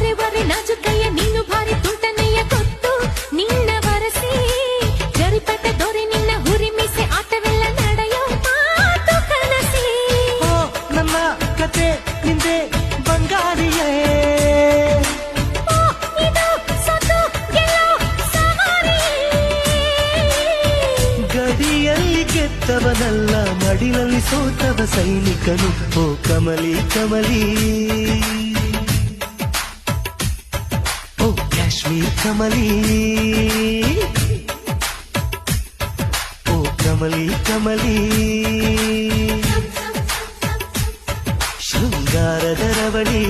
ಒರೆ ಒರೆ ನಾಜುಕಯ್ಯ ನೀನು ಭಾರಿ ತುಂಟನಯ್ಯ ಗೊತ್ತು ನಿನ್ನ ಬರಸಿ ಜರಿಪಟ ದೊರೆ ನಿನ್ನ ಹುರಿ ಮೀಸೆ ಆಟವೆಲ್ಲ ನಡೆಯೋ ಮಾತು ಕನಸಿ. ಓ ನನ್ನ ಕತೆ ನಿಂದೆ ಬಂಗಾರಿಯೇ, ಓ ಇದು ಸತ್ತು ಗೆಲ್ಲೋ ಸವಾರಿಯೇ. ಗಡಿಯಲ್ಲಿ ಗೆದ್ದವನಲ್ಲ ಮಡಿಲಲ್ಲಿ ಸೋತವ ಸೈನಿಕನು. ಓ ಕಮಲಿ ಕಮಲಿ, ಓ ಕಾಶ್ಮೀರ್ ಕಮಲಿ, ಓ ಕಮಲಿ ಕಮಲಿ, ಶೃಂಗಾರದ ರವಳಿ.